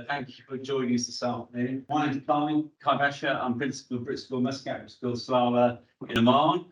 Thank you for joining us this afternoon. My name is Kai Vacher. I'm Principal of Bristol Muscat School Slala in Oman.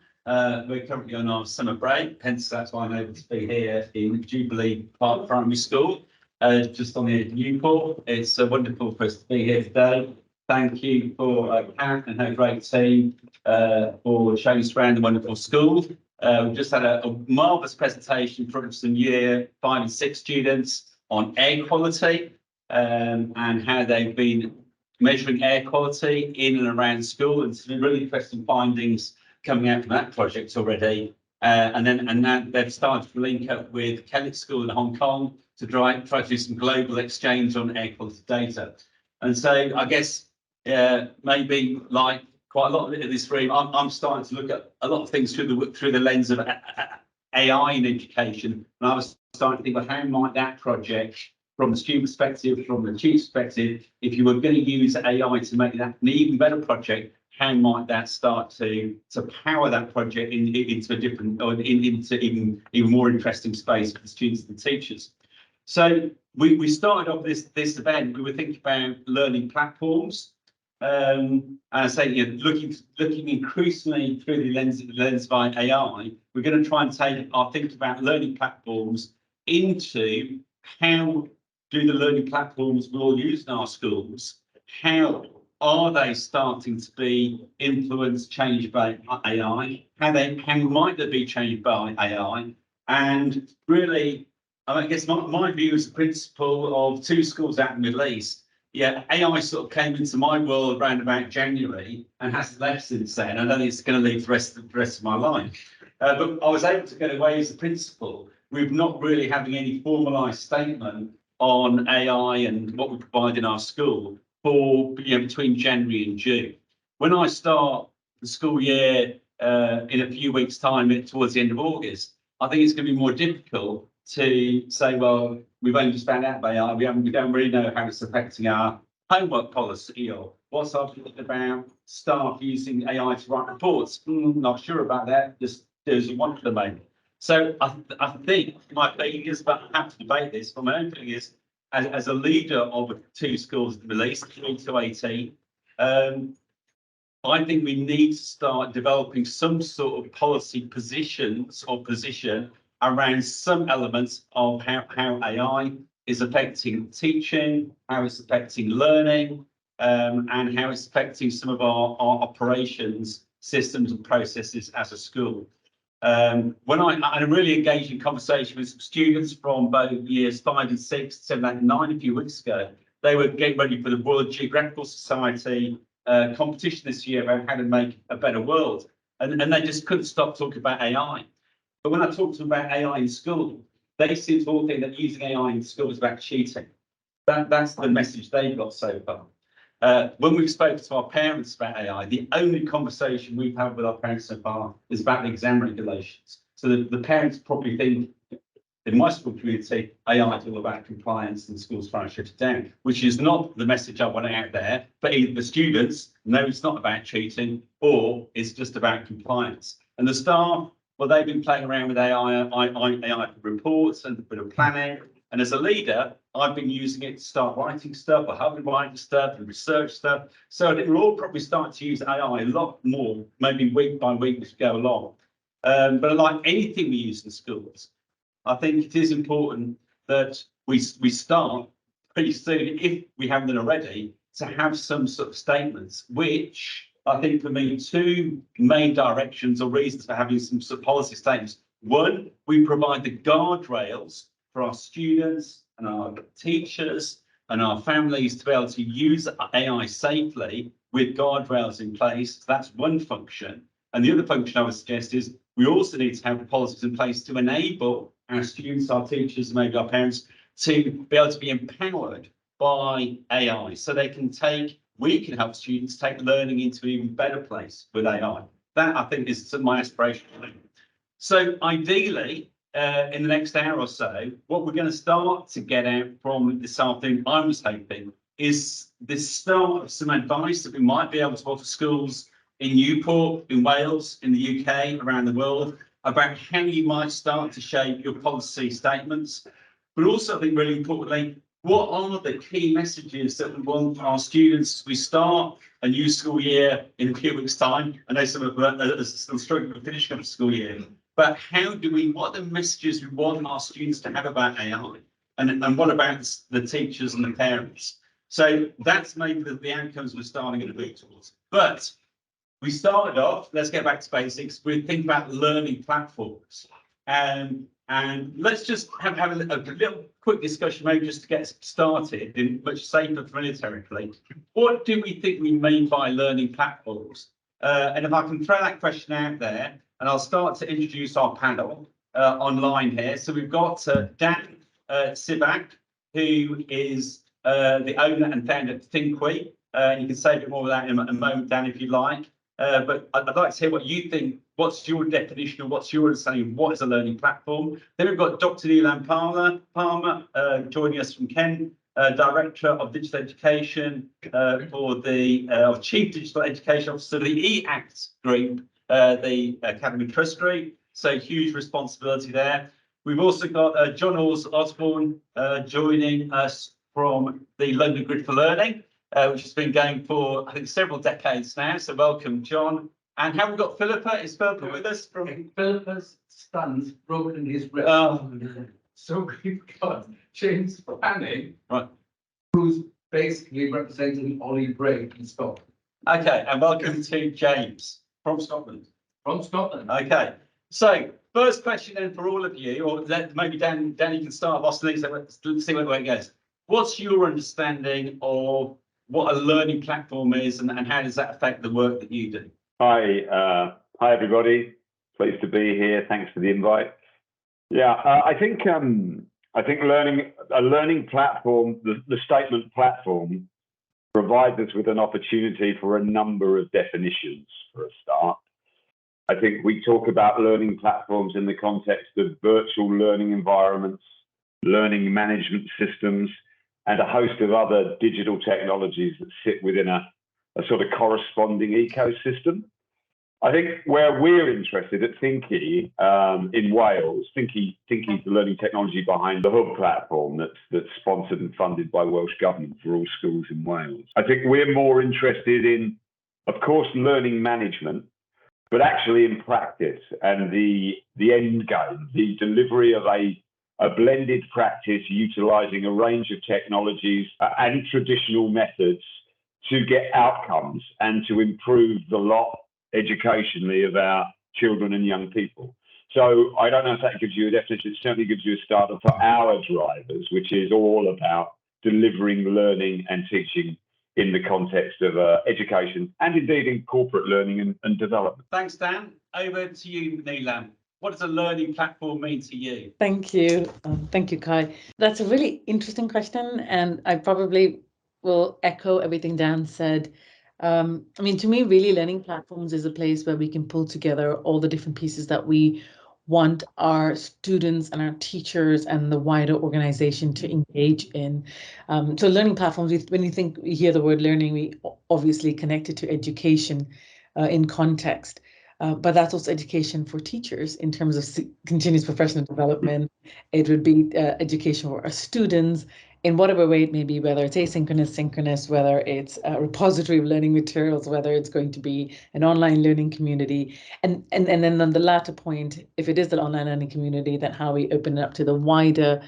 We're currently on our summer break, hence that's why I'm able to be here in Jubilee Park Primary School, just on the edge of Newport. It's wonderful for us to be here today. Thank you for Kat and her great team for showing us around the wonderful school. We've just had a marvellous presentation from some year 5 and 6 students on air quality. And how they've been measuring air quality in and around school, and some really interesting findings coming out from that project already. And now they've started to link up with Kellett School in Hong Kong to try to do some global exchange on air quality data. And so I guess maybe like quite a lot of this room, I'm starting to look at a lot of things through the lens of AI in education, and I was starting to think, well, how might that project, from the student perspective, from the teacher perspective, if you were going to use AI to make that an even better project, how might that start to power that project into a different, or into even more interesting space for the students and the teachers? So we started off this event. We were thinking about learning platforms, and I say, looking increasingly through the lens of AI. We're going to try and take our thinking about learning platforms into how do the learning platforms we all use in our schools, how are they starting to be influenced, changed by AI? How might they be changed by AI? And really, I guess my view as a principal of 2 schools out in the Middle East, AI sort of came into my world around about January and hasn't left since then. I don't think it's going to leave the rest of my life. But I was able to get away as a principal with not really having any formalised statement on AI and what we provide in our school for between January and June. When I start the school year in a few weeks' time, towards the end of August, I think it's going to be more difficult to say, well, we've only just found out about AI. We don't really know how it's affecting our homework policy, or what's our opinion about staff using AI to write reports. Not sure about that. Just do as you want at the moment. So I think my feeling is, but I have to debate this, my own feeling is, as a leader of 2 schools in the Middle East, 3 to 18, I think we need to start developing some sort of policy position around some elements of how AI is affecting teaching, how it's affecting learning, and how it's affecting some of our operations, systems and processes as a school. When I had a really engaging conversation with some students from both years 5 and 6, 7, 8 and 9 a few weeks ago. They were getting ready for the World Geographical Society competition this year about how to make a better world. And they just couldn't stop talking about AI. But when I talked to them about AI in school, they seem to all think that using AI in school is about cheating. That's the message they've got so far. When we've spoken to our parents about AI, the only conversation we've had with our parents so far is about the exam regulations. So the parents probably think, in my school community, AI is all about compliance and schools trying to shut it down, which is not the message I want out there. But either the students know it's not about cheating, or it's just about compliance. And the staff, well, they've been playing around with AI for reports and a bit of planning. And as a leader, I've been using it to start writing stuff, or helping writing stuff and research stuff. So I think we're all probably starting to use AI a lot more, maybe week by week as we go along. But like anything we use in schools, I think it is important that we start pretty soon, if we haven't done already, to have some sort of statements, which I think for me, 2 main directions or reasons for having some sort of policy statements. One, we provide the guardrails for our students and our teachers and our families to be able to use AI safely with guardrails in place. So that's one function. And the other function I would suggest is we also need to have policies in place to enable our students, our teachers, maybe our parents, to be able to be empowered by AI, so we can help students take learning into an even better place with AI. That, I think, is my aspiration. So ideally, in the next hour or so, what we're going to start to get out from this afternoon, I was hoping, is the start of some advice that we might be able to offer schools in Newport, in Wales, in the UK, around the world, about how you might start to shape your policy statements. But also, I think really importantly, what are the key messages that we want our students as we start a new school year in a few weeks' time? I know some of us are still struggling to finish up the school year, but what are the messages we want our students to have about AI? And what about the teachers and the parents? So that's maybe the outcomes we're starting to move towards. But we started off, let's get back to basics. We think about learning platforms. And let's just have a little quick discussion, maybe just to get started in much safer, familiar territory. What do we think we mean by learning platforms? And if I can throw that question out there, and I'll start to introduce our panel online here. So we've got Dan Sivak, who is the owner and founder of ThinkWe. You can say a bit more of that in a moment, Dan, if you like. But I'd like to hear what you think. What's your definition, or what's your understanding of what is a learning platform? Then we've got Dr. Neelam Parmar joining us from Kent, Director of Digital Education for the Chief Digital Education Officer of the EACT Group, the Academy Trustee. So huge responsibility there. We've also got John Osborne joining us from the London Grid for Learning, which has been going for, I think, several decades now. So welcome, John. And have we got Philippa? Is Philippa with us? Philippa's son's broken his wrist. Oh, So we've got James Fanning, right. who's basically representing Ollie Bray in Scotland. Okay, and welcome to James from Scotland. From Scotland. Okay, so first question then for all of you, or maybe Dan, you can start off, let's see where it goes. What's your understanding of what a learning platform is, and how does that affect the work that you do? Hi everybody. Pleased to be here. Thanks for the invite. Yeah, I think a learning platform, the statement platform, provides us with an opportunity for a number of definitions for a start. I think we talk about learning platforms in the context of virtual learning environments, learning management systems, and a host of other digital technologies that sit within a sort of corresponding ecosystem. I think where we're interested at Thinky in Wales, Thinky's the learning technology behind the Hub platform that's sponsored and funded by Welsh Government for all schools in Wales. I think we're more interested in, of course, learning management, but actually in practice and the end game, the delivery of a blended practice utilising a range of technologies and traditional methods to get outcomes and to improve the lot educationally of our children and young people. So I don't know if that gives you a definition. It certainly gives you a starter for our drivers, which is all about delivering learning and teaching in the context of education and indeed in corporate learning and development. Thanks, Dan. Over to you, Neelam. What does a learning platform mean to you? Thank you. Thank you, Kai. That's a really interesting question, and I probably will echo everything Dan said. I mean, to me, really, learning platforms is a place where we can pull together all the different pieces that we want our students and our teachers and the wider organization to engage in. So learning platforms, when you hear the word learning, we obviously connect it to education in context. But that's also education for teachers in terms of continuous professional development. It would be education for our students in whatever way it may be, whether it's asynchronous, synchronous, whether it's a repository of learning materials, whether it's going to be an online learning community. And then on the latter point, if it is an online learning community, then how we open it up to the wider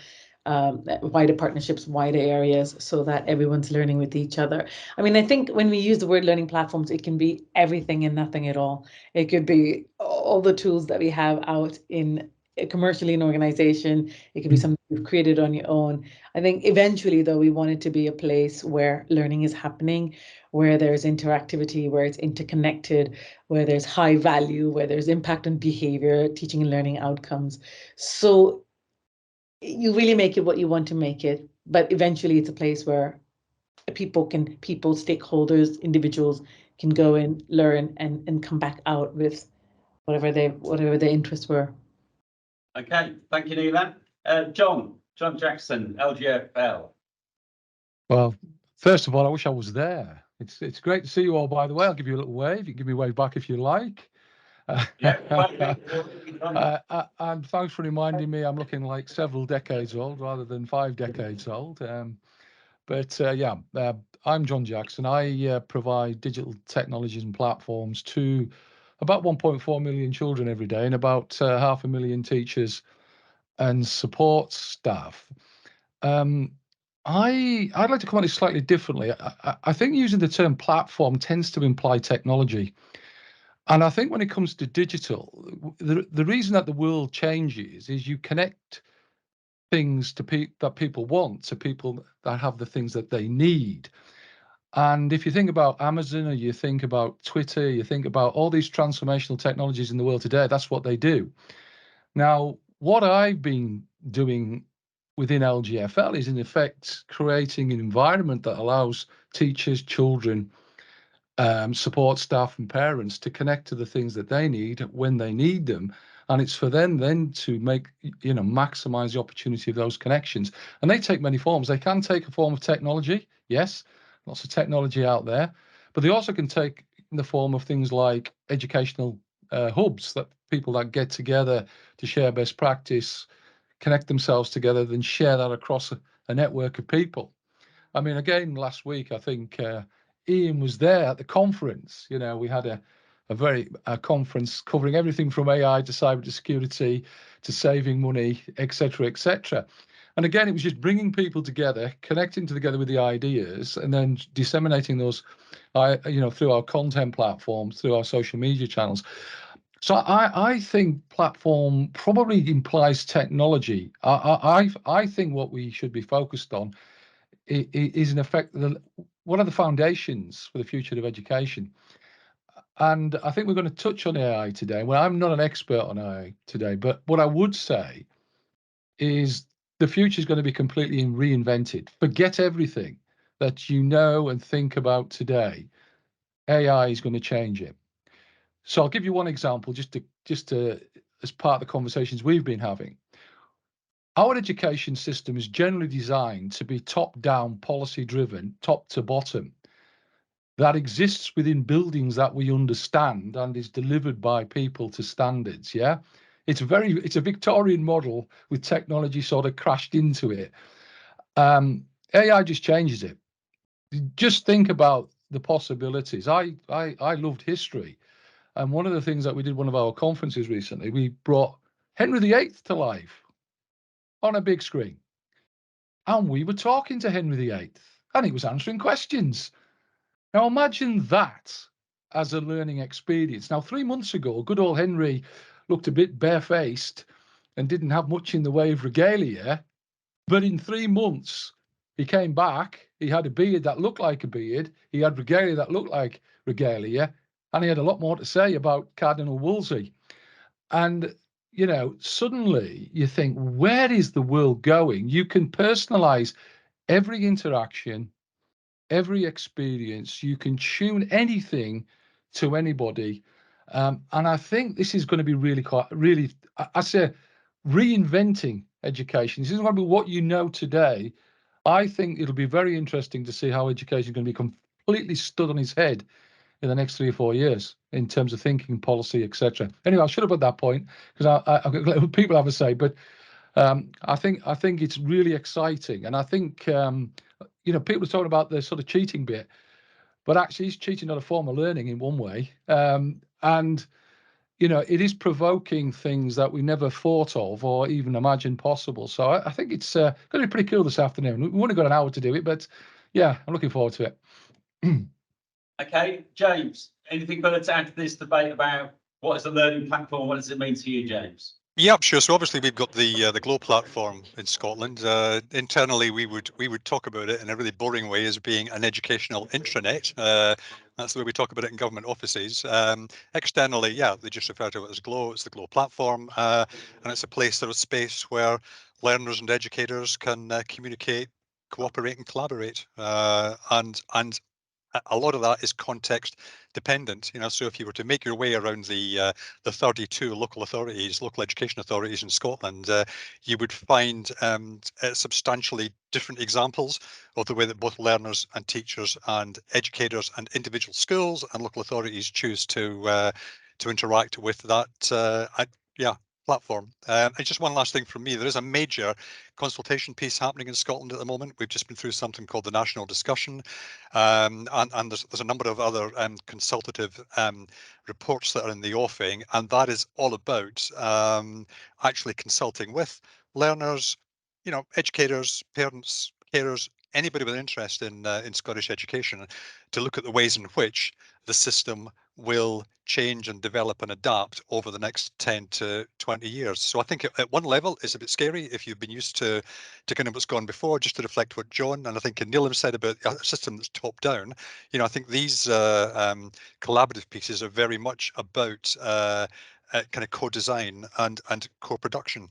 partnerships, wider areas, so that everyone's learning with each other. I mean, I think when we use the word learning platforms, it can be everything and nothing at all. It could be all the tools that we have out in commercially in organization. It could be something you've created on your own. I think eventually, though, we want it to be a place where learning is happening, where there's interactivity, where it's interconnected, where there's high value, where there's impact on behavior, teaching and learning outcomes. So you really make it what you want to make it, but eventually it's a place where people, stakeholders, individuals can go and learn and come back out with whatever their interests were. Okay, thank you, Neelam. John Jackson, LGFL. Well, first of all, I wish I was there. It's great to see you all, by the way. I'll give you a little wave. You can give me a wave back if you like. And thanks for reminding me, I'm looking like several decades old rather than 5 decades old. I'm John Jackson. I provide digital technologies and platforms to about 1.4 million children every day and about 500,000 teachers and support staff. I'd like to come at it slightly differently. I think using the term platform tends to imply technology. And I think when it comes to digital, the reason that the world changes is you connect things to that people want to people that have the things that they need. And if you think about Amazon or you think about Twitter, you think about all these transformational technologies in the world today, that's what they do. Now, what I've been doing within LGFL is in effect creating an environment that allows teachers, children, support staff and parents to connect to the things that they need when they need them. And it's for them then to make, maximize the opportunity of those connections. And they take many forms. They can take a form of technology. Yes, lots of technology out there, but they also can take in the form of things like educational hubs, that people that get together to share best practice, connect themselves together, then share that across a network of people. I mean, again, last week, I think Ian was there at the conference. We had a conference covering everything from AI to cybersecurity to saving money, etc., etc. And again, it was just bringing people together, connecting together with the ideas, and then disseminating those, through our content platforms, through our social media channels. So I think platform probably implies technology. I think what we should be focused on is in effect what are the foundations for the future of education. And I think we're going to touch on AI today. Well, I'm not an expert on AI today, but what I would say is the future is going to be completely reinvented. Forget everything that you know and think about today. AI is going to change it. So I'll give you one example just to as part of the conversations we've been having. Our education system is generally designed to be top-down, policy-driven, top to bottom. That exists within buildings that we understand and is delivered by people to standards. Yeah, it's a Victorian model with technology sort of crashed into it. AI just changes it. Just think about the possibilities. I loved history, and one of the things that we did one of our conferences recently, we brought Henry VIII to life on a big screen, and we were talking to Henry VIII, and he was answering questions. Now imagine that as a learning experience. Now, 3 months ago, good old Henry looked a bit barefaced and didn't have much in the way of regalia, but in 3 months, he came back, he had a beard that looked like a beard, he had regalia that looked like regalia, and he had a lot more to say about Cardinal Wolsey. And, suddenly you think, where is the world going? You can personalize every interaction, every experience. You can tune anything to anybody. And I think this is going to be really, I say, reinventing education. This isn't going to be what you know today. I think it'll be very interesting to see how education is going to be completely stood on its head in the next 3 or 4 years in terms of thinking, policy, etc. Anyway, I should have at that point because people have a say, but I think it's really exciting, and I think people are talking about the sort of cheating bit, but actually, it's cheating on a form of learning in one way, and it is provoking things that we never thought of or even imagined possible. So I think it's going to be pretty cool this afternoon. We've only got an hour to do it, but yeah, I'm looking forward to it. Okay, James, anything further to add to this debate about what is a learning platform? What does it mean to you, James? Yeah, sure. So obviously we've got the Glow platform in Scotland. Internally, we would talk about it in a really boring way as being an educational intranet. That's the way we talk about it in government offices. Externally, yeah, they just refer to it as Glow. It's the Glow platform, and it's a place or a space where learners and educators can communicate, cooperate, and collaborate. And a lot of that is context dependent. So if you were to make your way around the 32 local education authorities in Scotland, you would find substantially different examples of the way that both learners and teachers and educators and individual schools and local authorities choose to to interact with that platform. And just one last thing from me, there is a major consultation piece happening in Scotland at the moment. We've just been through something called the National Discussion, and there's a number of other consultative reports that are in the offing, and that is all about actually consulting with learners, educators, parents, carers, anybody with an interest in Scottish education, to look at the ways in which the system will change and develop and adapt over the next 10 to 20 years. So I think at one level it's a bit scary if you've been used to kind of what's gone before, just to reflect what John and I think Neelam said about a system that's top down. I think these collaborative pieces are very much about kind of co-design and co-production.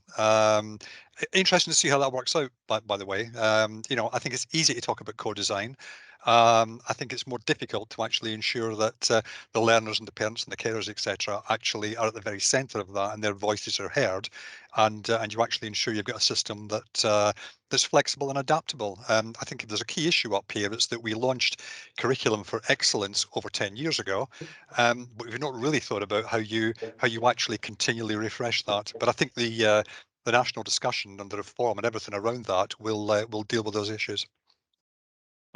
Interesting to see how that works out, by the way. I think it's easy to talk about co-design. I think it's more difficult to actually ensure that the learners and the parents and the carers, etc., actually are at the very centre of that and their voices are heard, and you actually ensure you've got a system that that's flexible and adaptable. I think if there's a key issue up here, it's that we launched Curriculum for Excellence over 10 years ago, but we've not really thought about how you actually continually refresh that. But I think the national discussion and the reform and everything around that will deal with those issues.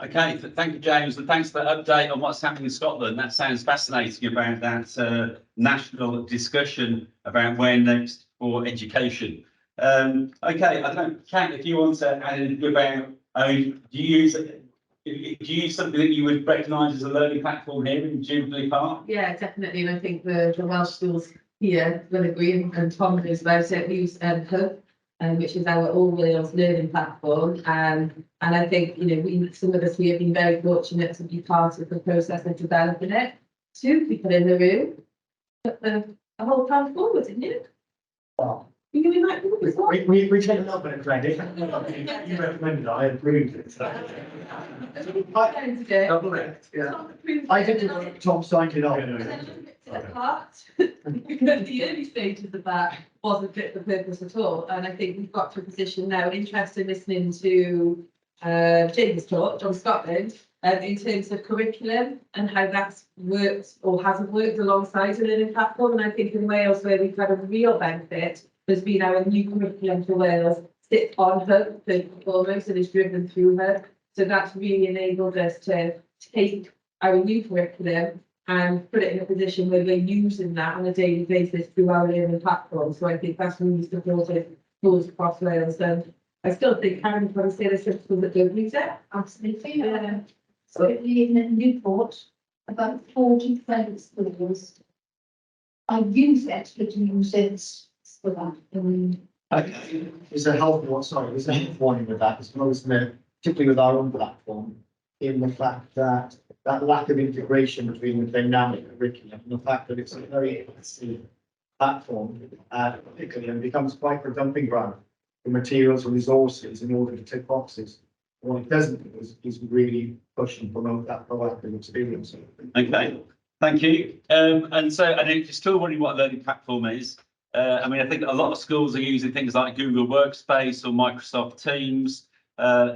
Okay, thank you, James, and thanks for the update on what's happening in Scotland. That sounds fascinating about that national discussion about where next for education. Okay, I don't know, Kat, if you want to add anything about, do you use something that you would recognise as a learning platform here in Jubilee Park? Yeah, definitely, and I think the Welsh schools here will agree, and Tom knows about it. We use Hub, which is our All Wales learning platform, and I think some of us here have been very fortunate to be part of the process of developing it. Two people in the room put the whole plan forward, didn't you? Well, you doing that as well? we take a little bit of credit. You recommended it, I approved it. Double it, yeah. I did the work, Tom signed it off. Apart because the early stages of that wasn't fit for purpose at all, and I think we've got to a position now, interested in listening to James talk, John Scotland, in terms of curriculum and how that's worked or hasn't worked alongside a learning platform. And I think in Wales, where we've had a real benefit, has been our new curriculum for Wales sits on Hub first and foremost and is driven through Hub. So that's really enabled us to take our new curriculum and put it in a position where we're using that on a daily basis through our learning platform. So I think that's really supported schools across Wales. And I still think Karen would probably say there's some schools that don't use it. Absolutely. So in Newport, about 40% of schools use it, but use it for that. Okay. There's a health warning with that, as well as particularly with our own platform, in the fact that lack of integration between the dynamic curriculum and the fact that it's a very passive platform, particularly, and becomes quite a dumping ground for materials and resources in order to tick boxes. What it doesn't do is really push and promote that proactive experience. Okay, thank you. And if you're still wondering what a learning platform is, I think a lot of schools are using things like Google Workspace or Microsoft Teams.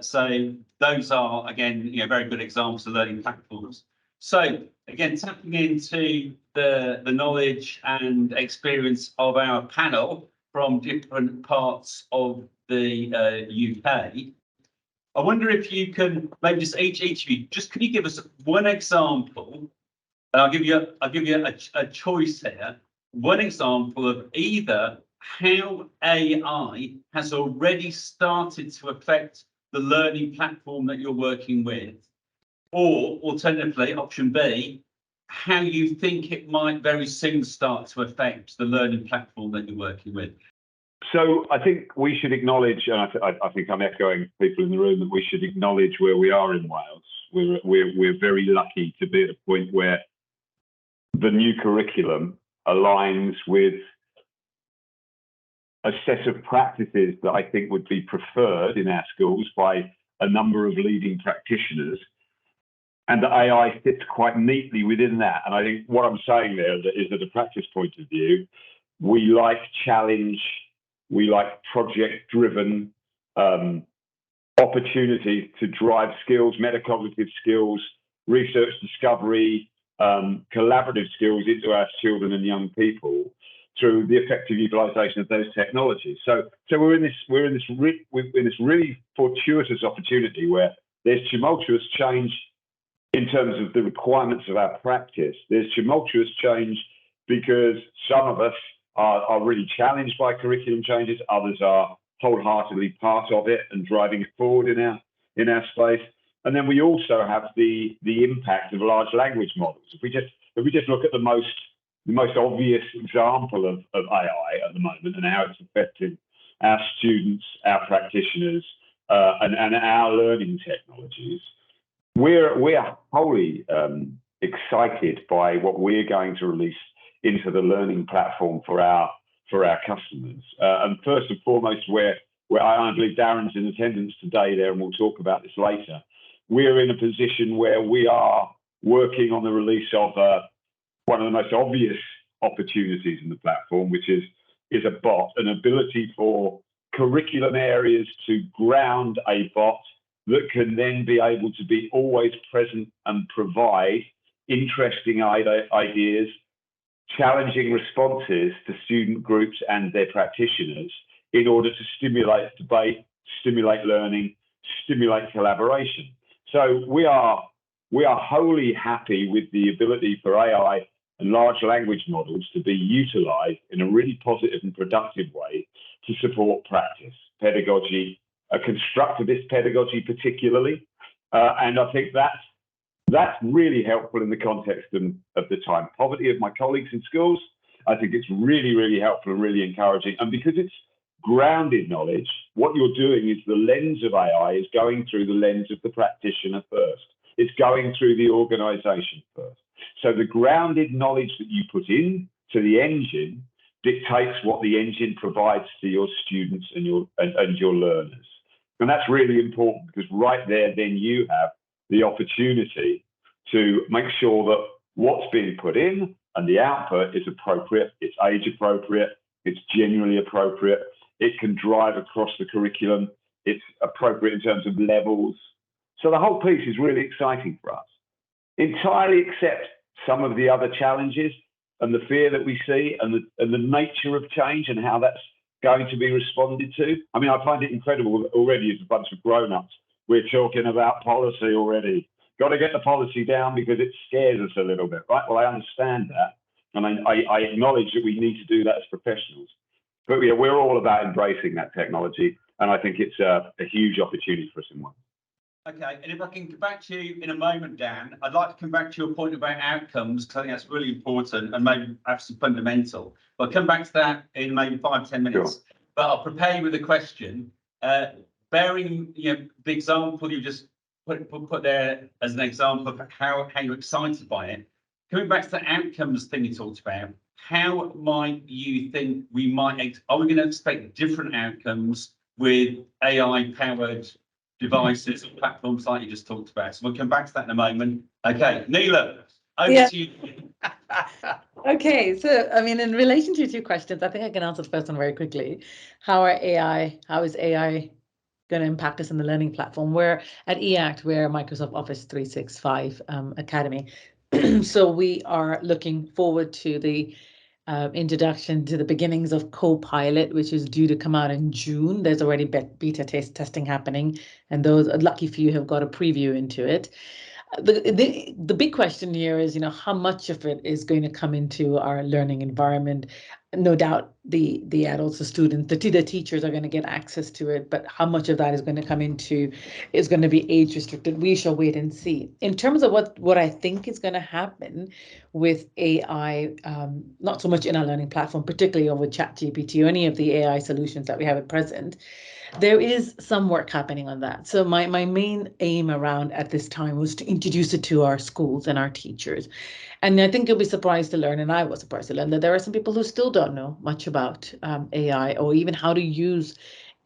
So those are, again, very good examples of learning platforms. So again, tapping into the knowledge and experience of our panel from different parts of the UK, I wonder if you can maybe just each of you can you give us one example? And I'll give you a choice here. One example of either how AI has already started to affect the learning platform that you're working with, or alternatively, option B, how you think it might very soon start to affect the learning platform that you're working with. So I think we should acknowledge, and I think I'm echoing people in the room, that we should acknowledge where we are in Wales. We're very lucky to be at a point where the new curriculum aligns with a set of practices that I think would be preferred in our schools by a number of leading practitioners, and that AI fits quite neatly within that. And I think what I'm saying there is that, at a practice point of view, we like challenge, we like project-driven opportunities to drive skills, metacognitive skills, research discovery, collaborative skills into our children and young people through the effective utilisation of those technologies. So we're in this really fortuitous opportunity where there's tumultuous change in terms of the requirements of our practice. There's tumultuous change because some of us are really challenged by curriculum changes, others are wholeheartedly part of it and driving it forward in our space. And then we also have the impact of large language models. If we just look at the most obvious example of AI at the moment and how it's affecting our students, our practitioners, and our learning technologies, we are wholly excited by what we're going to release into the learning platform for our customers. And first and foremost, where I believe Darren's in attendance today there, and we'll talk about this later, we're in a position where we are working on the release of one of the most obvious opportunities in the platform, which is a bot, an ability for curriculum areas to ground a bot that can then be able to be always present and provide interesting ideas, challenging responses to student groups and their practitioners in order to stimulate debate, stimulate learning, stimulate collaboration. So we are wholly happy with the ability for AI and large language models to be utilised in a really positive and productive way to support practice, pedagogy, a constructivist pedagogy particularly. And I think that's really helpful in the context of the time poverty of my colleagues in schools. I think it's really, really helpful and really encouraging. And because it's grounded knowledge, what you're doing is the lens of AI is going through the lens of the practitioner first. It's going through the organisation first. So the grounded knowledge that you put in to the engine dictates what the engine provides to your students and your learners. And that's really important because right there, then you have the opportunity to make sure that what's being put in and the output is appropriate, it's age appropriate, it's genuinely appropriate, it can drive across the curriculum, it's appropriate in terms of levels. So the whole piece is really exciting for us. Entirely accept some of the other challenges and the fear that we see and the nature of change and how that's going to be responded to. I mean, I find it incredible that already as a bunch of grown-ups, we're talking about policy already. Got to get the policy down because it scares us a little bit, right? Well, I understand that. And I acknowledge that we need to do that as professionals. But yeah, we're all about embracing that technology. And I think it's a huge opportunity for us in one. Okay, and if I can come back to you in a moment, Dan, I'd like to come back to your point about outcomes, because I think that's really important and maybe absolutely fundamental. But I'll come back to that in maybe 5-10 minutes. Sure. But I'll prepare you with a question. Bearing the example you just put there as an example of how you're excited by it. Coming back to the outcomes thing you talked about, how might you think are we going to expect different outcomes with AI-powered devices or platforms like you just talked about? So we'll come back to that in a moment. Okay, Neelam, over to you. Okay, so I mean, in relation to your two questions, I think I can answer the first one very quickly. How is AI going to impact us in the learning platform? We're at EACT, we're Microsoft Office 365 Academy. So we are looking forward to the introduction to the beginnings of Copilot, which is due to come out in June. There's already beta testing happening, and those lucky few have got a preview into it. The big question here is, how much of it is going to come into our learning environment? No doubt the adults, the students, the teachers are going to get access to it, but how much of that is going to come into is going to be age restricted? We shall wait and see. In terms of what I think is going to happen with AI, not so much in our learning platform, particularly over ChatGPT or any of the AI solutions that we have at present, there is some work happening on that. So my main aim around at this time was to introduce it to our schools and our teachers. And I think you'll be surprised to learn, and I was surprised to learn, that there are some people who still don't know much about AI or even how to use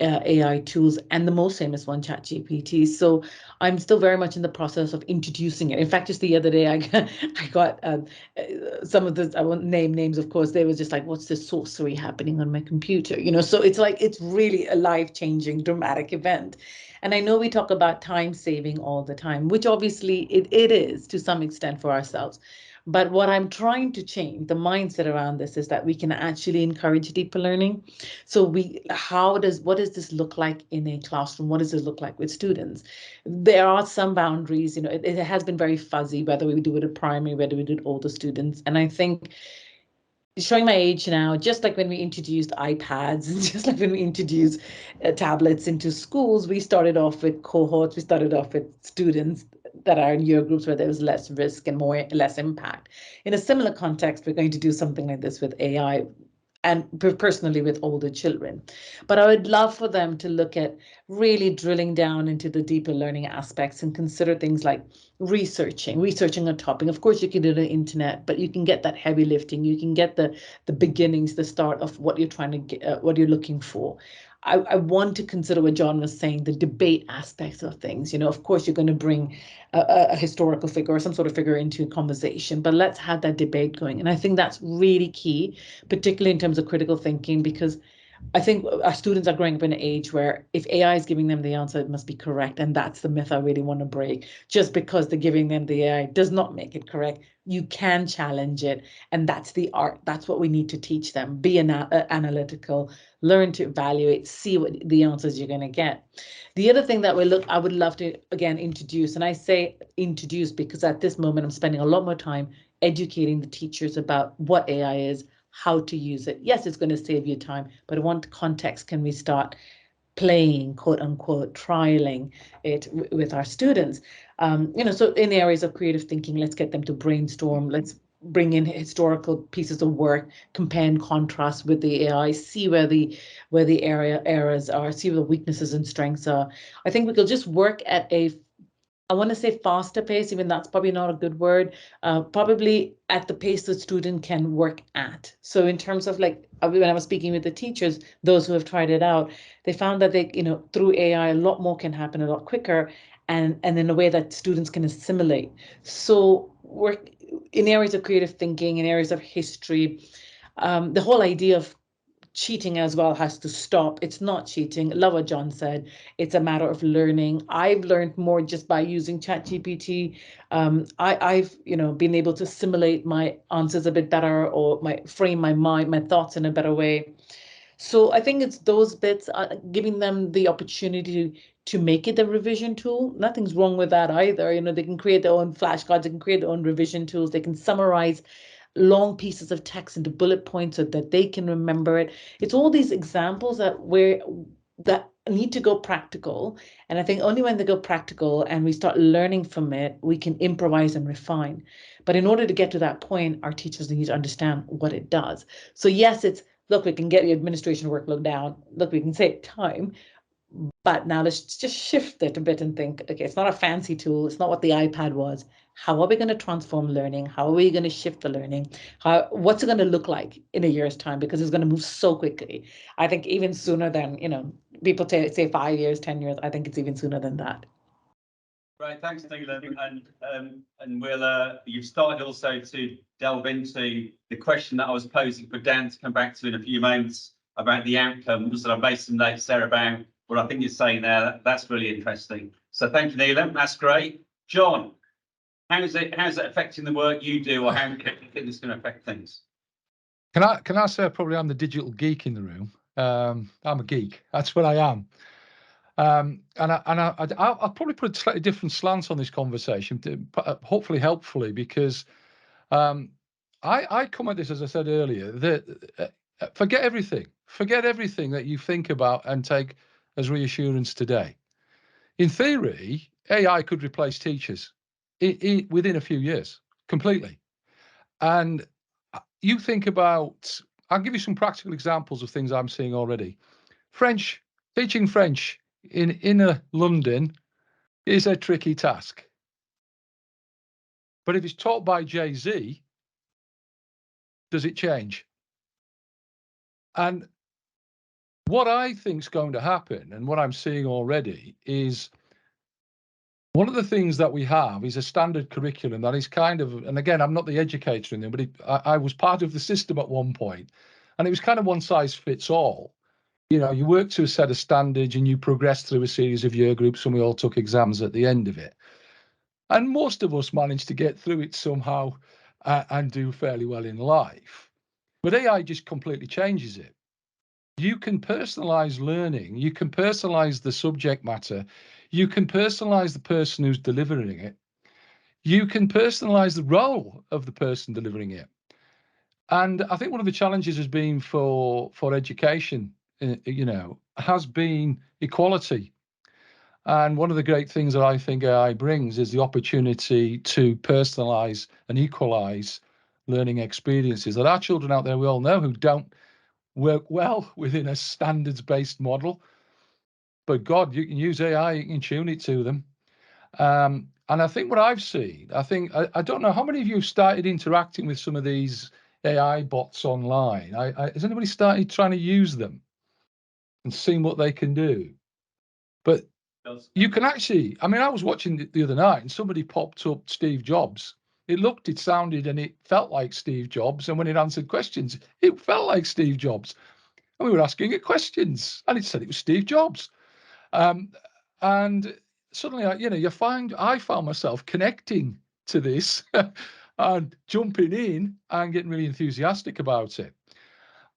AI tools, and the most famous one, ChatGPT. So I'm still very much in the process of introducing it. In fact, just the other day, I got some of the, I won't name names, of course, they was just like, what's this sorcery happening on my computer? So it's like, it's really a life-changing, dramatic event. And I know we talk about time saving all the time, which obviously it is to some extent for ourselves. But what I'm trying to change, the mindset around this, is that we can actually encourage deeper learning. So what does this look like in a classroom? What does it look like with students? There are some boundaries, it has been very fuzzy, whether we do it at primary, whether we do it older students. And I think, showing my age now, just like when we introduced iPads, just like when we introduced tablets into schools, we started off with cohorts, we started off with students that are in year groups where there was less risk and less impact. In a similar context, we're going to do something like this with AI, and personally with older children. But I would love for them to look at really drilling down into the deeper learning aspects and consider things like researching a topic. Of course, you can do the internet, but you can get that heavy lifting. You can get the beginnings, the start of what you're trying to get, what you're looking for. I want to consider what John was saying, the debate aspects of things. Of course, you're going to bring a historical figure or some sort of figure into a conversation, but let's have that debate going. And I think that's really key, particularly in terms of critical thinking, because I think our students are growing up in an age where if AI is giving them the answer, it must be correct. And that's the myth I really want to break. Just because they're giving them the AI does not make it correct. You can challenge it. And that's the art. That's what we need to teach them. Be analytical, learn to evaluate, see what the answers you're going to get. The other thing that I would love to, again, introduce, and I say introduce because at this moment, I'm spending a lot more time educating the teachers about what AI is, how to use it. Yes, it's going to save you time, but in what context can we start playing, quote unquote, trialing it with our students? So in areas of creative thinking, let's get them to brainstorm. Let's bring in historical pieces of work, compare and contrast with the AI, see where the errors are, see where the weaknesses and strengths are. I think we could just work at I want to say faster pace, even that's probably not a good word, probably at the pace the student can work at. So in terms of when I was speaking with the teachers, those who have tried it out, they found that through AI, a lot more can happen a lot quicker and in a way that students can assimilate. So work in areas of creative thinking, in areas of history, the whole idea of cheating as well has to stop. It's not cheating. Love what John said. It's a matter of learning. I've learned more just by using ChatGPT. I've been able to simulate my answers a bit better, or frame my mind, my thoughts in a better way. So I think it's those bits, giving them the opportunity to make it a revision tool. Nothing's wrong with that either. They can create their own flashcards, they can create their own revision tools, they can summarize long pieces of text into bullet points so that they can remember it. It's all these examples that need to go practical. And I think only when they go practical and we start learning from it, we can improvise and refine. But in order to get to that point, our teachers need to understand what it does. So yes, look, we can get the administration workload down. Look, we can save time. But now let's just shift it a bit and think, okay, it's not a fancy tool. It's not what the iPad was. How are we going to transform learning? How are we going to shift the learning? What's it going to look like in a year's time? Because it's going to move so quickly. I think even sooner than, people say 5 years, 10 years. I think it's even sooner than that. Right, thanks, Neelam. And you've started also to delve into the question that I was posing for Dan to come back to in a few moments about the outcomes. And I made some notes there about what I think you're saying there. That's really interesting. So thank you, Neelam. That's great. John, how's it affecting the work you do, or how do you think it's going to affect things? Can I say probably I'm the digital geek in the room? I'm a geek. That's what I am. And I'll probably put a slightly different slant on this conversation, hopefully helpfully, because I come at this, as I said earlier, that forget everything that you think about and take as reassurance today. In theory, AI could replace teachers within a few years completely. And you think about, I'll give you some practical examples of things I'm seeing already. Teaching French in inner London is a tricky task. But if it's taught by Jay-Z, does it change? And what I think is going to happen, and what I'm seeing already, is one of the things that we have is a standard curriculum that is kind of, and again, I'm not the educator in there, but I was part of the system at one point, and it was kind of one size fits all. You work to a set of standards and you progress through a series of year groups, and we all took exams at the end of it. And most of us managed to get through it somehow. and do fairly well in life. But AI just completely changes it. You can personalize learning, you can personalize the subject matter, you can personalize the person who's delivering it, you can personalize the role of the person delivering it. And I think one of the challenges has been for education, has been equality. And one of the great things that I think AI brings is the opportunity to personalize and equalize learning experiences. There are children out there we all know who don't work well within a standards-based model, but God, you can use AI, you can tune it to them. And I think what I've seen, I don't know how many of you have started interacting with some of these AI bots online. Has anybody started trying to use them and seeing what they can do? But you can actually, I mean, I was watching it the other night and somebody popped up Steve Jobs. It looked, it sounded, and it felt like Steve Jobs. And when it answered questions, it felt like Steve Jobs. And we were asking it questions and it said it was Steve Jobs. And suddenly, I found myself connecting to this and jumping in and getting really enthusiastic about it.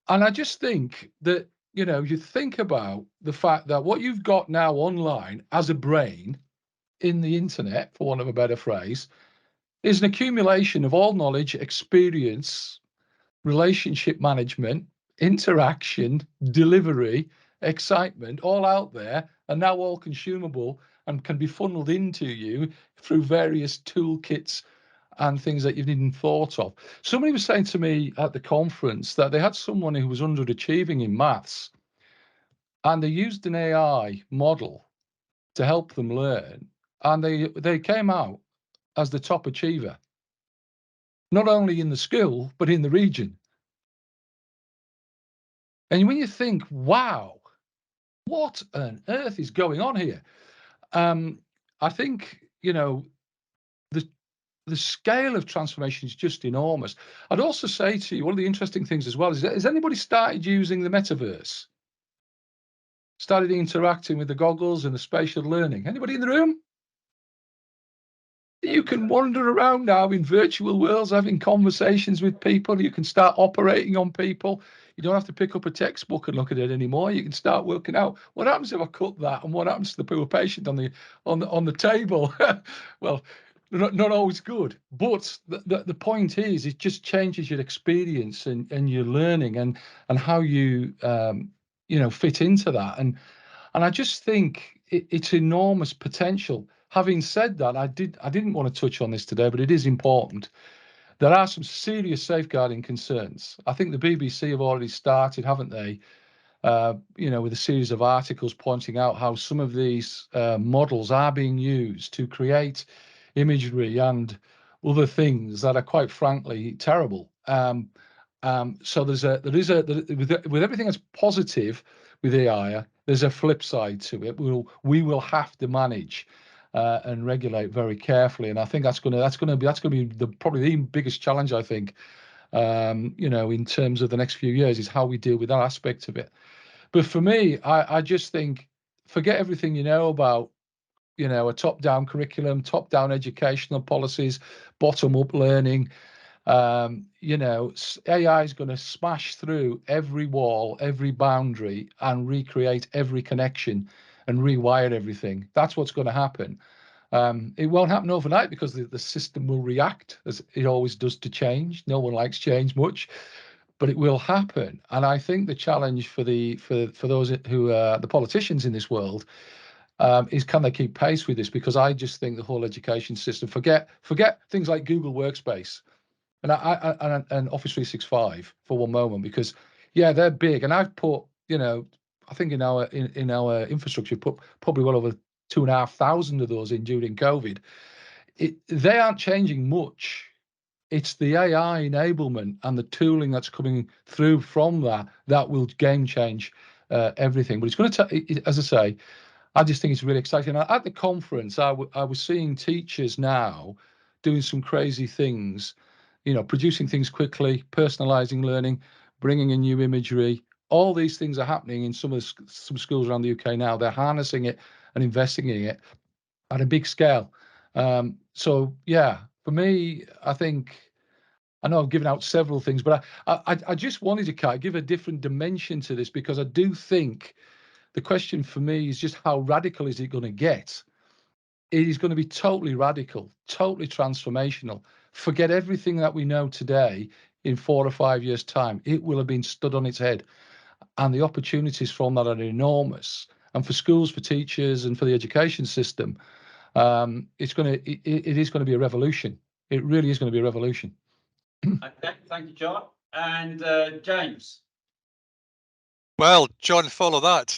And I just think that, you think about the fact that what you've got now online as a brain in the internet, for want of a better phrase, is an accumulation of all knowledge, experience, relationship management, interaction, delivery, excitement, all out there, and now all consumable and can be funneled into you through various toolkits and things that you've even thought of. Somebody was saying to me at the conference that they had someone who was underachieving in maths, and they used an AI model to help them learn, and they came out as the top achiever, not only in the school, but in the region. And when you think, wow, what on earth is going on here? I think, the scale of transformation is just enormous. I'd also say to you, one of the interesting things as well is, has anybody started using the metaverse? Started interacting with the goggles and the spatial learning? Anybody in the room? You can wander around now in virtual worlds, having conversations with people. You can start operating on people. You don't have to pick up a textbook and look at it anymore. You can start working out what happens if I cut that, and what happens to the poor patient on the table. Well, not always good, but the point is, it just changes your experience and your learning and how you fit into that. And I just think it's enormous potential. Having said that, I didn't want to touch on this today, but it is important. There are some serious safeguarding concerns. I think the BBC have already started, haven't they? With a series of articles pointing out how some of these models are being used to create imagery and other things that are, quite frankly, terrible. So with everything that's positive with AI, there's a flip side to it. We will have to manage and regulate very carefully, and I think that's going to be probably the biggest challenge, I think, in terms of the next few years, is how we deal with that aspect of it. But for me, I just think, forget everything you know about, a top-down curriculum, top-down educational policies, bottom-up learning. AI is going to smash through every wall, every boundary, and recreate every connection and rewire everything. That's what's going to happen. It won't happen overnight, because the system will react, as it always does, to change. No one likes change much, but it will happen. And I think the challenge for those who are the politicians in this world is, can they keep pace with this? Because I just think the whole education system, forget things like Google Workspace and and Office 365 for one moment, because they're big, and I've put, I think in our infrastructure, put probably well over 2,500 of those in during COVID. They aren't changing much. It's the AI enablement and the tooling that's coming through from that will game change everything. But it's going to take, as I say, I just think it's really exciting. At the conference, I was seeing teachers now doing some crazy things, producing things quickly, personalizing learning, bringing in new imagery. All these things are happening in some schools around the UK now. They're harnessing it and investing in it at a big scale. For me, I think I know I've given out several things, but I just wanted to kind of give a different dimension to this, because I do think the question for me is just how radical is it going to get? It is going to be totally radical, totally transformational. Forget everything that we know today. In 4 or 5 years' time, it will have been stood on its head, and the opportunities from that are enormous. And for schools, for teachers, and for the education system, it is going to be a revolution. It really is going to be a revolution. Okay, thank you, John. And James. Well, John, follow that.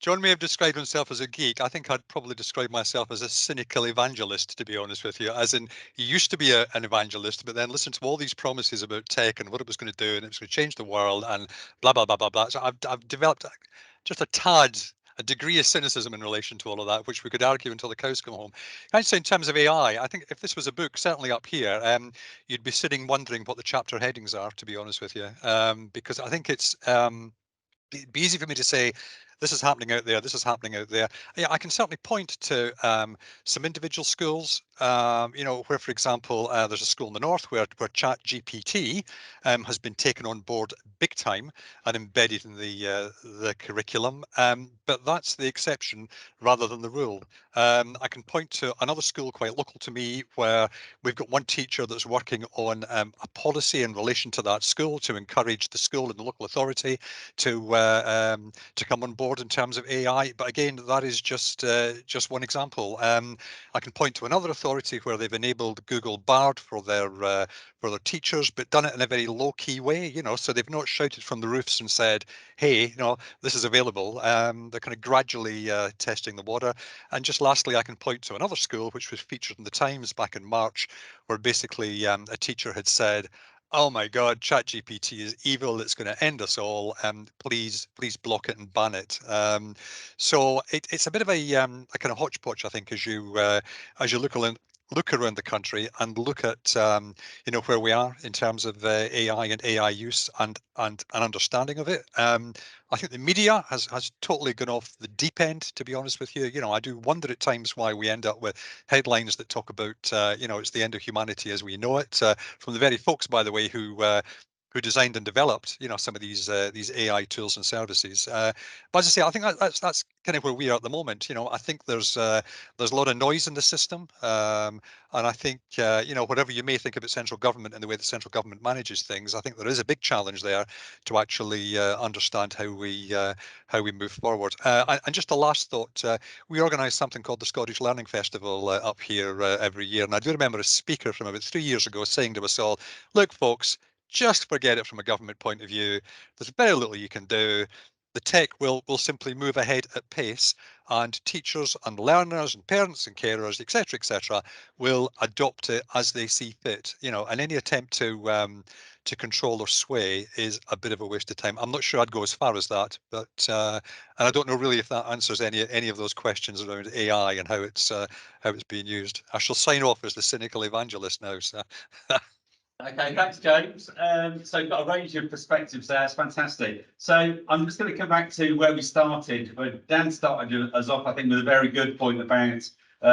John may have described himself as a geek. I think I'd probably describe myself as a cynical evangelist, to be honest with you. As in, he used to be an evangelist, but then listened to all these promises about tech and what it was going to do, and it was going to change the world, and blah blah blah blah blah. So I've developed just a degree of cynicism in relation to all of that, which we could argue until the cows come home. I'd say in terms of AI, I think if this was a book, certainly up here, you'd be sitting wondering what the chapter headings are, to be honest with you, because I think it's it'd be easy for me to say, this is happening out there, this is happening out there. Yeah, I can certainly point to some individual schools, where, for example, there's a school in the north where ChatGPT has been taken on board big time and embedded in the curriculum. But that's the exception rather than the rule. I can point to another school quite local to me where we've got one teacher that's working on a policy in relation to that school to encourage the school and the local authority to come on board in terms of AI. But again, that is just one example. I can point to another authority where they've enabled Google Bard for their teachers, but done it in a very low-key way. So they've not shouted from the roofs and said, "Hey, this is available." They're kind of gradually testing the water. And just lastly, I can point to another school which was featured in the Times back in March, where basically a teacher had said, "Oh my God, ChatGPT is evil. It's going to end us all. Please block it and ban it." So it's a bit of a kind of hodgepodge, I think, as you look around the country and look at where we are in terms of AI and AI use and an understanding of it. I think the media has totally gone off the deep end, to be honest with you. I do wonder at times why we end up with headlines that talk about it's the end of humanity as we know it, from the very folks, by the way, who designed and developed some of these AI tools and services. But as I say, I think that's kind of where we are at the moment. I think there's a lot of noise in the system, and I think whatever you may think about central government and the way the central government manages things, I think there is a big challenge there to actually understand how we move forward. And just a last thought: we organise something called the Scottish Learning Festival up here every year, and I do remember a speaker from about 3 years ago saying to us all, "Look, folks, just forget it from a government point of view. There's very little you can do. The tech will simply move ahead at pace, and teachers and learners and parents and carers, etc., will adopt it as they see fit. And any attempt to control or sway is a bit of a waste of time." I'm not sure I'd go as far as that, but and I don't know really if that answers any of those questions around AI and how it's being used. I shall sign off as the cynical evangelist now. So. Okay, thanks, James. So you've got a range of perspectives there. It's fantastic. So I'm just going to come back to where we started. But Dan started us off, I think, with a very good point about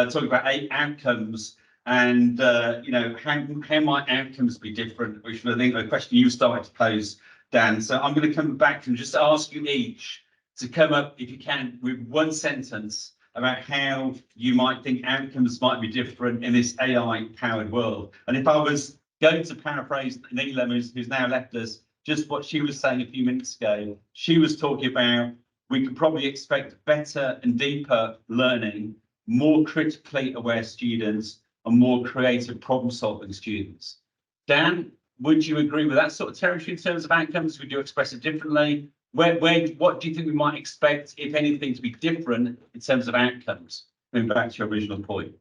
talking about 8 outcomes and how might outcomes be different, which I think the question you started to pose, Dan. So I'm going to come back and just ask you each to come up, if you can, with one sentence about how you might think outcomes might be different in this AI-powered world. And if I was going to paraphrase Neelam, who's now left us, just what she was saying a few minutes ago. She was talking about we could probably expect better and deeper learning, more critically aware students, and more creative problem-solving students. Dan, would you agree with that sort of territory in terms of outcomes? Would you express it differently? What do you think we might expect, if anything, to be different in terms of outcomes? Going back to your original point.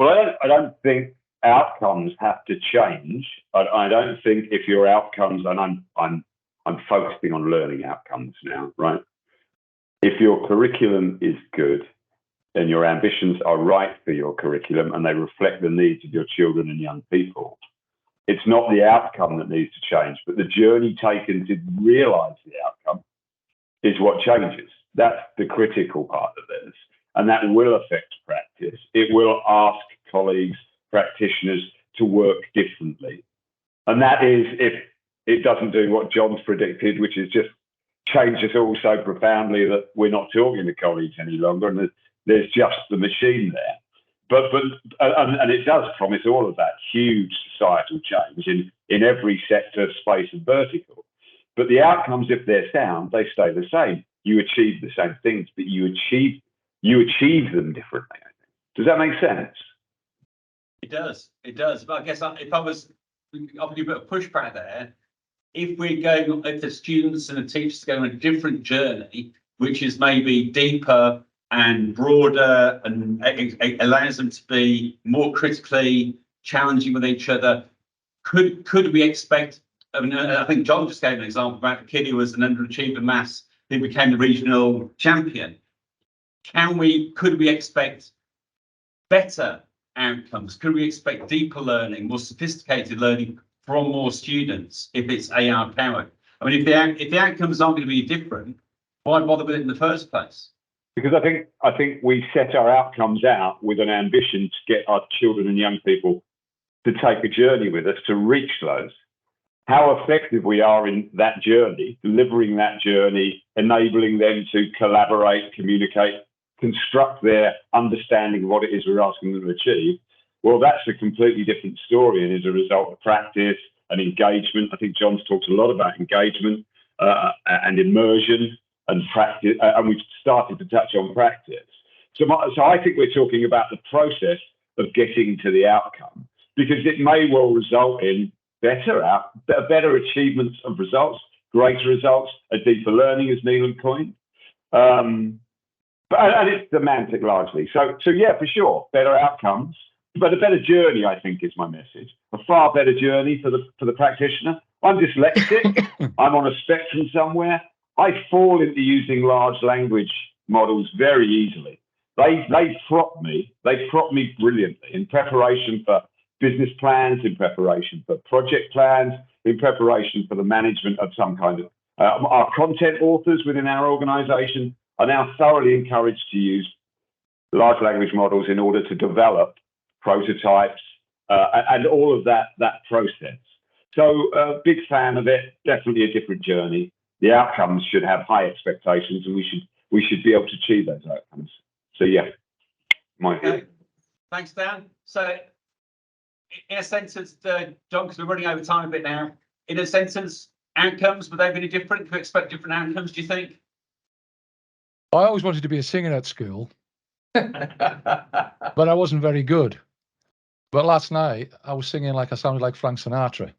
Well, I don't think outcomes have to change. I don't think if your outcomes, and I'm focusing on learning outcomes now, right? If your curriculum is good and your ambitions are right for your curriculum and they reflect the needs of your children and young people, it's not the outcome that needs to change, but the journey taken to realise the outcome is what changes. That's the critical part of this, and that will affect practice. It will ask colleagues practitioners to work differently. And that is if it doesn't do what John's predicted, which is just change us all so profoundly that we're not talking to colleagues any longer and there's just the machine there. And it does promise all of that huge societal change in every sector, space and vertical. But the outcomes, if they're sound, they stay the same. You achieve the same things, but you achieve them differently. Does that make sense? It does. It does. But I guess if I was offering a bit of pushback there, if the students and the teachers go on a different journey, which is maybe deeper and broader and it allows them to be more critically challenging with each other, could we expect? I mean, I think John just gave an example about the kid who was an underachiever maths who became the regional champion. Could we expect better outcomes? Could we expect deeper learning, more sophisticated learning from more students if it's AI powered? I mean, if the outcomes aren't going to be different, why bother with it in the first place? Because I think we set our outcomes out with an ambition to get our children and young people to take a journey with us to reach those. How effective we are in that journey, delivering that journey, enabling them to collaborate, communicate, construct their understanding of what it is we're asking them to achieve, well, that's a completely different story and is a result of practice and engagement. I think John's talked a lot about engagement and immersion and practice, and we've started to touch on practice. So I think we're talking about the process of getting to the outcome, because it may well result in better achievements of results, greater results, a deeper learning, as Neelam coined. And it's semantic largely. So yeah, for sure, better outcomes, but a better journey, I think, is my message. A far better journey for the practitioner. I'm dyslexic. I'm on a spectrum somewhere. I fall into using large language models very easily. They prop me brilliantly in preparation for business plans, in preparation for project plans, in preparation for the management of some kind of our content authors within our organization are now thoroughly encouraged to use large language models in order to develop prototypes and all of that process. So big fan of it, definitely a different journey. The outcomes should have high expectations and we should be able to achieve those outcomes. So yeah, my view. Thanks, Dan. So in a sentence, John, because we're running over time a bit now, in a sentence, outcomes, would they be any different? Can we expect different outcomes, do you think? I always wanted to be a singer at school, but I wasn't very good. But last night I was singing like I sounded like Frank Sinatra.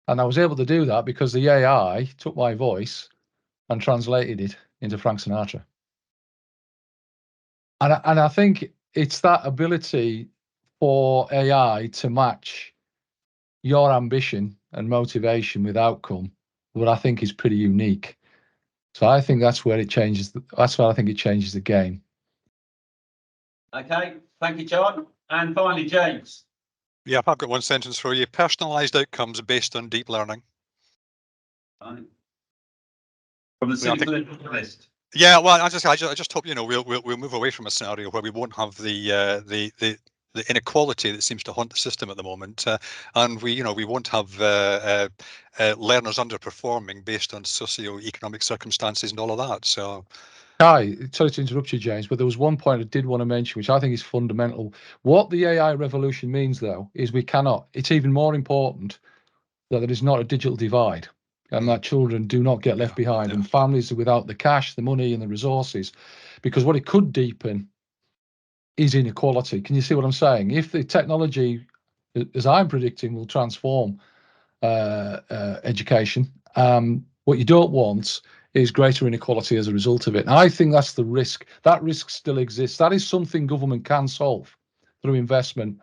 And I was able to do that because the AI took my voice and translated it into Frank Sinatra. And I think it's that ability for AI to match your ambition and motivation with outcome, what I think is pretty unique. So I think that's where it changes. That's why I think it changes the game. Okay, thank you, John. And finally, James. Yeah, I've got one sentence for you. Personalised outcomes based on deep learning. Fine. From the cynical list. Yeah, well, I just hope we'll move away from a scenario where we won't have the inequality that seems to haunt the system at the moment, and we won't have learners underperforming based on socio-economic circumstances and all of that. So. Kai, sorry to interrupt you, James, but there was one point I did want to mention, which I think is fundamental. What the AI revolution means, though, is it's even more important that there is not a digital divide and that children do not get left behind and families are without the cash, the money and the resources, because what it could deepen is inequality. Can you see what I'm saying? If the technology, as I'm predicting, will transform education, what you don't want is greater inequality as a result of it. And I think that's the risk. That risk still exists. That is something government can solve through investment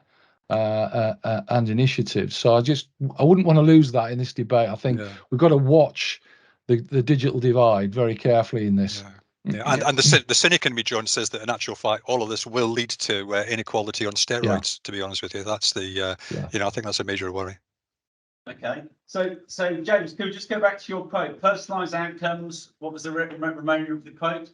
and initiatives. So I wouldn't want to lose that in this debate. I think we've got to watch the digital divide very carefully in this. Yeah, and the cynic in me, John, says that in actual fact, all of this will lead to inequality on steroids. Yeah. To be honest with you, that's the I think that's a major worry. Okay, so James, could we just go back to your quote? Personalised outcomes. What was the remainder of the quote?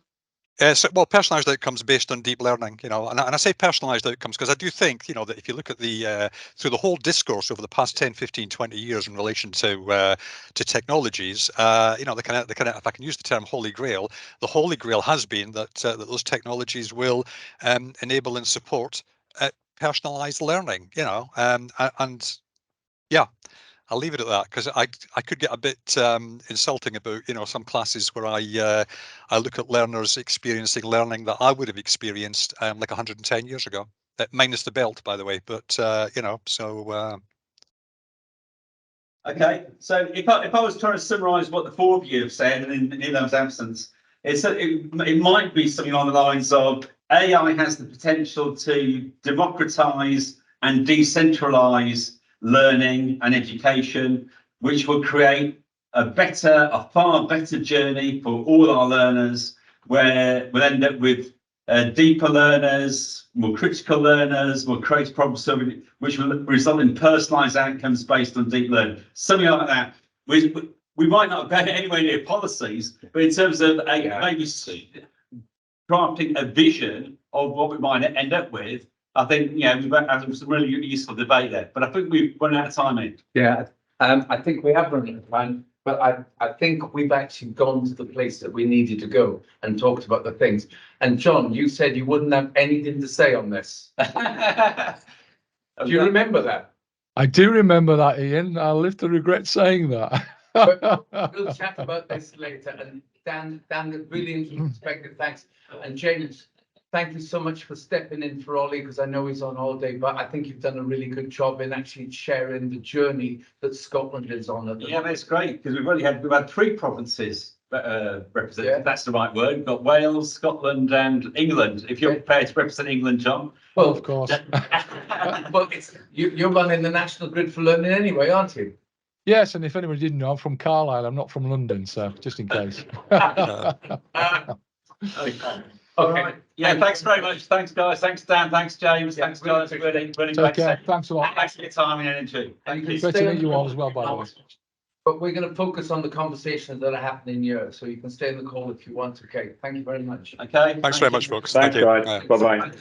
Well, personalised outcomes based on deep learning, you know, and I say personalised outcomes because I do think, you know, that if you look at the through the whole discourse over the past 10, 15, 20 years in relation to technologies, you know, the kind of, if I can use the term holy grail, the holy grail has been that that those technologies will enable and support personalised learning, you know, and yeah. I'll leave it at that because I could get a bit insulting about, you know, some classes where I look at learners experiencing learning that I would have experienced like 110 years ago, minus the belt, by the way. But you know, so. Okay, so if I was trying to summarise what the four of you have said, and in Neelam's absence, it might be something along the lines of AI has the potential to democratise and decentralise learning and education, which will create a far better journey for all our learners, where we'll end up with deeper learners, more critical learners, more creative problem solving, which will result in personalised outcomes based on deep learning. Something like that. We might not go anywhere near policies, but in terms of maybe crafting a vision of what we might end up with, I think, you know, we've had some really useful debate there, but I think we've run out of time in. Yeah, I think we have run out of time, but I think we've actually gone to the place that we needed to go and talked about the things. And John, you said you wouldn't have anything to say on this. Do you remember that? I do remember that, Ian. I'll live to regret saying that. We'll chat about this later. And Dan, really interesting perspective. Thanks. And James, thank you so much for stepping in for Ollie, because I know he's on holiday, but I think you've done a really good job in actually sharing the journey that Scotland is on. Yeah, that's great, because we've had three provinces represented. Yeah. That's the right word. We've got Wales, Scotland, and England. If you're prepared to represent England, John. Well, of course. Well, you're running the National Grid for Learning anyway, aren't you? Yes, and if anyone didn't know, I'm from Carlisle. I'm not from London, so just in case. Okay. Right. Yeah, thanks very much. Thanks, guys. Thanks, Dan. Thanks, James. Thanks, guys. Really great. Thanks a lot. Thanks for your time and energy. Thank you. Great to meet you all as well, by the way. But we're going to focus on the conversations that are happening here, so you can stay in the call if you want. Okay. Thank you very much. Okay. Thanks very much, folks. Thanks, Thank you. guys. Bye-bye.